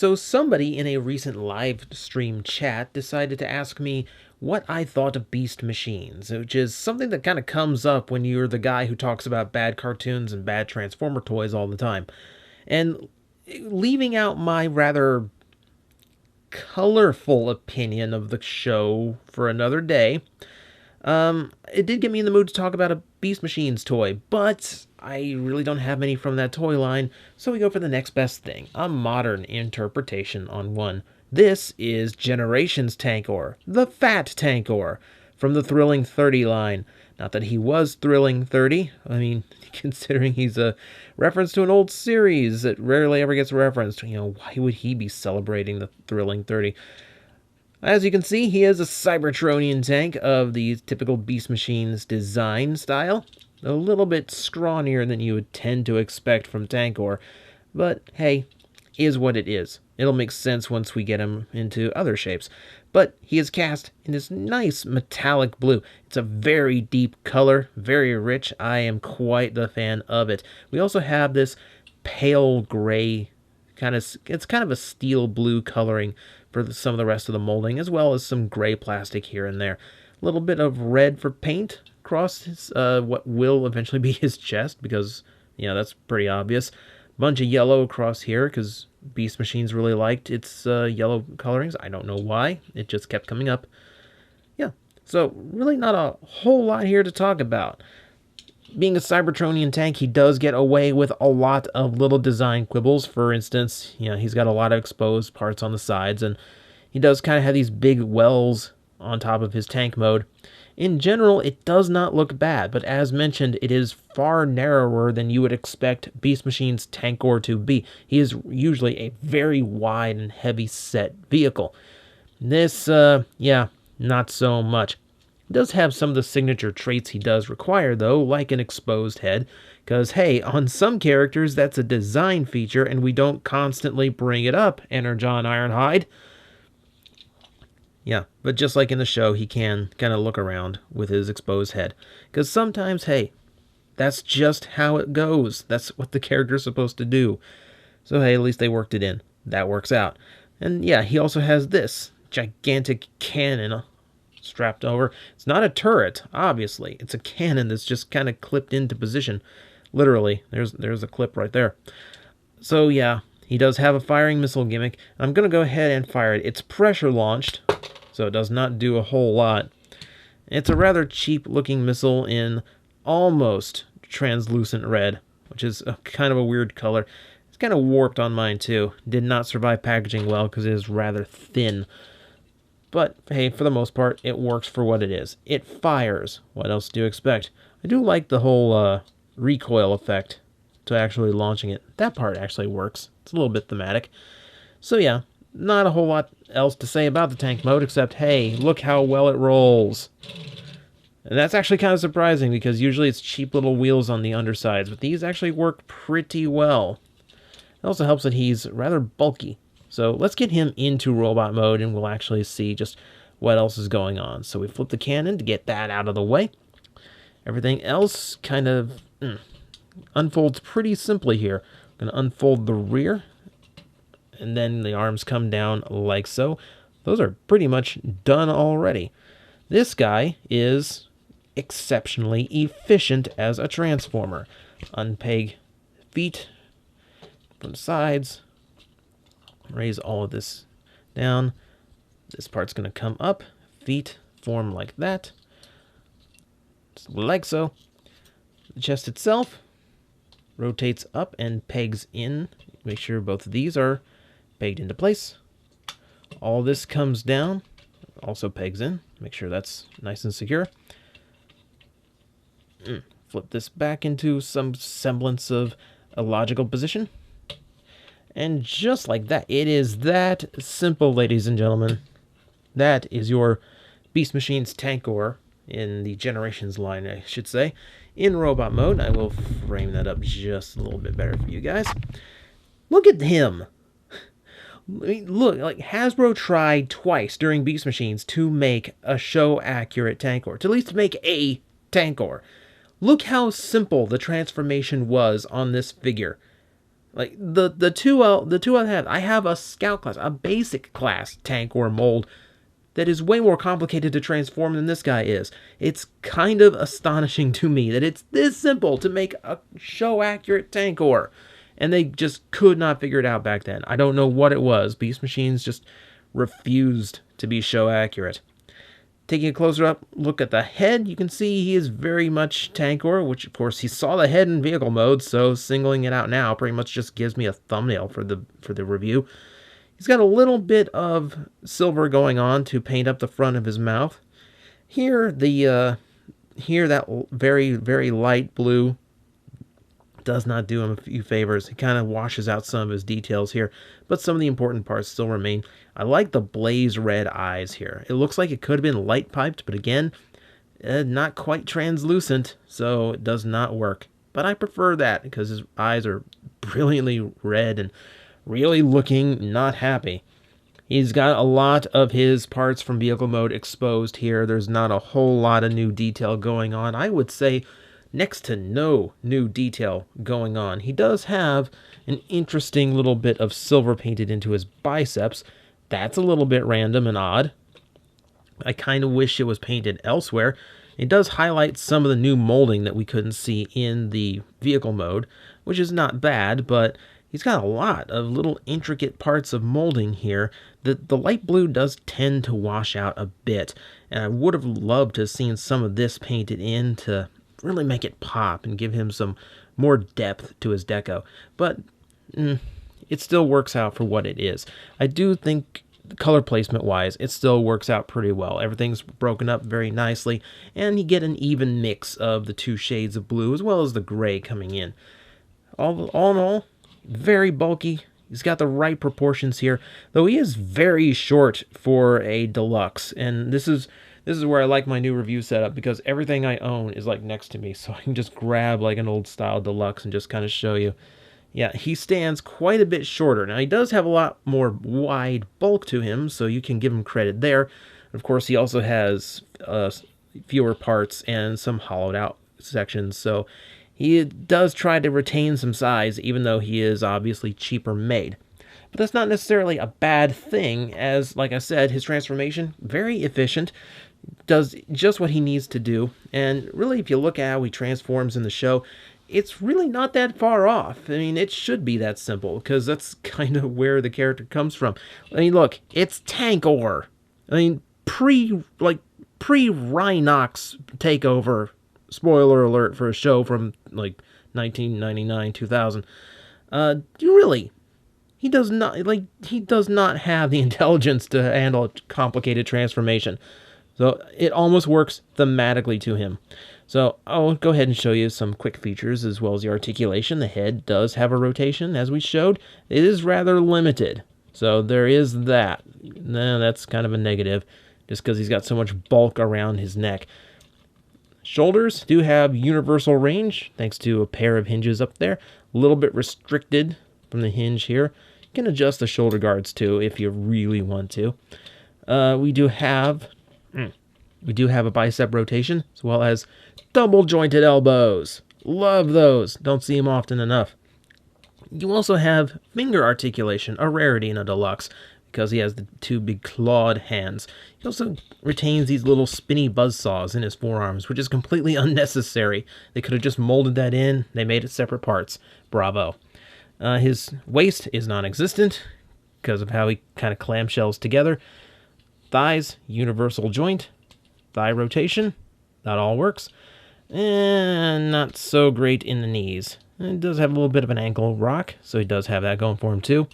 So somebody in a recent live stream chat decided to ask me what I thought of Beast Machines, which is something that kind of comes up when you're the guy who talks about bad cartoons and bad Transformer toys all the time. And leaving out my rather colorful opinion of the show for another day, it did get me in the mood to talk about a Beast Machines toy, but I really don't have many from that toy line, so we go for the next best thing, a modern interpretation on one. This is Generations Tankor, the Fat Tankor, from the Thrilling 30 line. Not that he was Thrilling 30, I mean, considering he's a reference to an old series that rarely ever gets referenced, why would he be celebrating the Thrilling 30? As you can see, he is a Cybertronian tank of the typical Beast Machines design style. A little bit scrawnier than you would tend to expect from Tankor, but hey, is what it is. It'll make sense once we get him into other shapes. But he is cast in this nice metallic blue. It's a very deep color, very rich. I am quite the fan of it. We also have this pale gray it's kind of a steel blue coloring for some of the rest of the molding, as well as some gray plastic here and there. A little bit of red for paint across his, what will eventually be his chest, because, that's pretty obvious. Bunch of yellow across here, because Beast Machines really liked its yellow colorings. I don't know why. It just kept coming up. Yeah, so really not a whole lot here to talk about. Being a Cybertronian tank, he does get away with a lot of little design quibbles. For instance, he's got a lot of exposed parts on the sides, and he does kind of have these big wells on top of his tank mode. In general, it does not look bad, but as mentioned, it is far narrower than you would expect Beast Machine's Tankor to be. He is usually a very wide and heavy set vehicle. This, not so much. It does have some of the signature traits he does require, though, like an exposed head, because, hey, on some characters, that's a design feature, and we don't constantly bring it up, Energon Ironhide. Yeah, but just like in the show, he can kind of look around with his exposed head, because sometimes, hey, that's just how it goes. That's what the character's supposed to do. So, hey, at least they worked it in. That works out. And, yeah, he also has this gigantic cannon strapped over. It's not a turret, obviously. It's a cannon that's just kind of clipped into position. Literally, there's a clip right there. So yeah, he does have a firing missile gimmick. I'm going to go ahead and fire it. It's pressure launched, so it does not do a whole lot. It's a rather cheap looking missile in almost translucent red, which is kind of a weird color. It's kind of warped on mine too. Did not survive packaging well because it is rather thin. But, hey, for the most part, it works for what it is. It fires. What else do you expect? I do like the whole recoil effect to actually launching it. That part actually works. It's a little bit thematic. So, yeah, not a whole lot else to say about the tank mode, except, hey, look how well it rolls. And that's actually kind of surprising, because usually it's cheap little wheels on the undersides, but these actually work pretty well. It also helps that he's rather bulky. So let's get him into robot mode, and we'll actually see just what else is going on. So we flip the cannon to get that out of the way. Everything else kind of unfolds pretty simply here. I'm going to unfold the rear, and then the arms come down like so. Those are pretty much done already. This guy is exceptionally efficient as a transformer. Unpeg feet from the sides. Raise all of this down. This part's going to come up. Feet form like that. Just like so. The chest itself rotates up and pegs in. Make sure both of these are pegged into place. All this comes down. Also pegs in. Make sure that's nice and secure. Flip this back into some semblance of a logical position. And just like that, it is that simple, ladies and gentlemen. That is your Beast Machines Tankor in the Generations line, I should say. In robot mode, I will frame that up just a little bit better for you guys. Look at him. I mean, look, like Hasbro tried twice during Beast Machines to make a show-accurate Tankor, to at least make a Tankor. Look how simple the transformation was on this figure. Like the two I have a scout class, a basic class Tankor mold that is way more complicated to transform than this guy is. It's kind of astonishing to me that it's this simple to make a show accurate Tankor. And they just could not figure it out back then. I don't know what it was. Beast Machines just refused to be show accurate. Taking a closer up look at the head, you can see he is very much Tankor, which of course he saw the head in vehicle mode, so singling it out now pretty much just gives me a thumbnail for the review. He's got a little bit of silver going on to paint up the front of his mouth. Here that very, very light blue does not do him a few favors. He kind of washes out some of his details here, but some of the important parts still remain. I like the blaze red eyes here. It looks like it could have been light piped, but again, not quite translucent, so it does not work. But I prefer that because his eyes are brilliantly red and really looking not happy. He's got a lot of his parts from vehicle mode exposed here. There's not a whole lot of new detail going on. I would say next to no new detail going on. He does have an interesting little bit of silver painted into his biceps. That's a little bit random and odd. I kind of wish it was painted elsewhere. It does highlight some of the new molding that we couldn't see in the vehicle mode, which is not bad, but he's got a lot of little intricate parts of molding here. The light blue does tend to wash out a bit, and I would have loved to have seen some of this painted in to really make it pop and give him some more depth to his deco. But it still works out for what it is. I do think color placement wise, it still works out pretty well. Everything's broken up very nicely, and you get an even mix of the two shades of blue as well as the gray coming in. All in all, very bulky. He's got the right proportions here, though he is very short for a deluxe, and this is where I like my new review setup, because everything I own is like next to me, so I can just grab like an old style deluxe and just kind of show you. Yeah, he stands quite a bit shorter. Now, he does have a lot more wide bulk to him, so you can give him credit there. Of course, he also has fewer parts and some hollowed out sections, so he does try to retain some size, even though he is obviously cheaper made. But that's not necessarily a bad thing, as, like I said, his transformation, very efficient, does just what he needs to do. And really, if you look at how he transforms in the show, it's really not that far off. I mean, it should be that simple, because that's kind of where the character comes from. I mean, look, it's Tankor. I mean, pre-Rhinox takeover, spoiler alert for a show from, like, 1999, 2000. Really, he does not have the intelligence to handle a complicated transformation. So it almost works thematically to him. So I'll go ahead and show you some quick features as well as the articulation. The head does have a rotation, as we showed. It is rather limited. So there is that. Nah, that's kind of a negative, just because he's got so much bulk around his neck. Shoulders do have universal range, thanks to a pair of hinges up there. A little bit restricted from the hinge here. You can adjust the shoulder guards too, if you really want to. We do have a bicep rotation, as well as double jointed elbows. Love those. Don't see them often enough. You also have finger articulation, a rarity in a deluxe, because he has the two big clawed hands. He also retains these little spinny buzzsaws in his forearms, which is completely unnecessary. They could have just molded that in. They made it separate parts. Bravo. His waist is non-existent because of how he kind of clamshells together. Thighs, universal joint. Thigh rotation, that all works. And not so great in the knees. It does have a little bit of an ankle rock, so he does have that going for him too.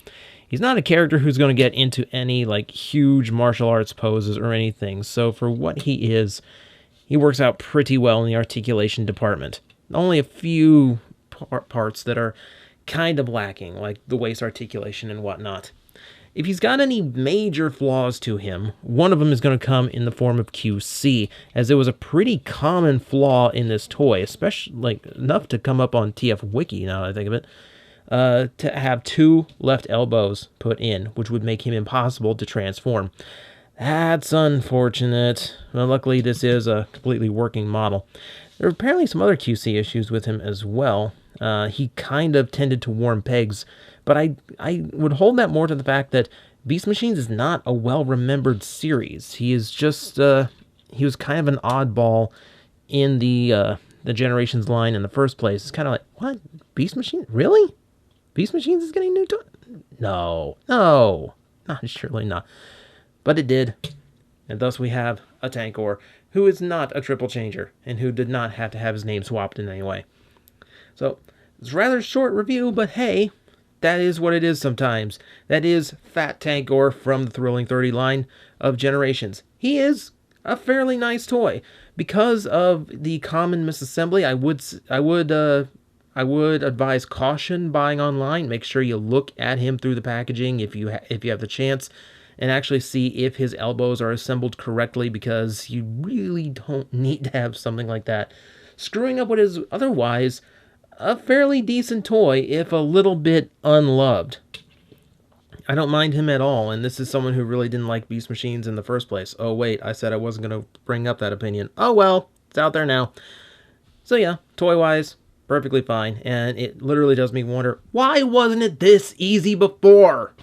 He's not a character who's going to get into any like huge martial arts poses or anything, so for what he is, he works out pretty well in the articulation department. Only a few parts that are kind of lacking, like the waist articulation and whatnot. If he's got any major flaws to him, one of them is going to come in the form of QC, as it was a pretty common flaw in this toy, especially like enough to come up on TF Wiki, now that I think of it, to have two left elbows put in, which would make him impossible to transform. That's unfortunate. Well, luckily this is a completely working model. There are apparently some other QC issues with him as well. He kind of tended to warm pegs, but I would hold that more to the fact that Beast Machines is not a well-remembered series. He is just he was kind of an oddball in the Generations line in the first place. It's kind of like, what? Beast Machine? Really? Beast Machines is getting new toy? No, not surely not. But it did, and thus we have a Tankor who is not a triple changer and who did not have to have his name swapped in any way. So it's a rather short review, but hey, that is what it is sometimes. That is Fat Tankor from the Thrilling 30 line of Generations. He is a fairly nice toy. Because of the common misassembly, I would advise caution buying online. Make sure you look at him through the packaging if you have the chance, and actually see if his elbows are assembled correctly, because you really don't need to have something like that screwing up what is otherwise a fairly decent toy if a little bit unloved. I don't mind him at all, and this is someone who really didn't like Beast Machines in the first place. Oh wait, I said I wasn't going to bring up that opinion. Oh well, it's out there now. So yeah, toy-wise, perfectly fine, and it literally does me wonder, why wasn't it this easy before?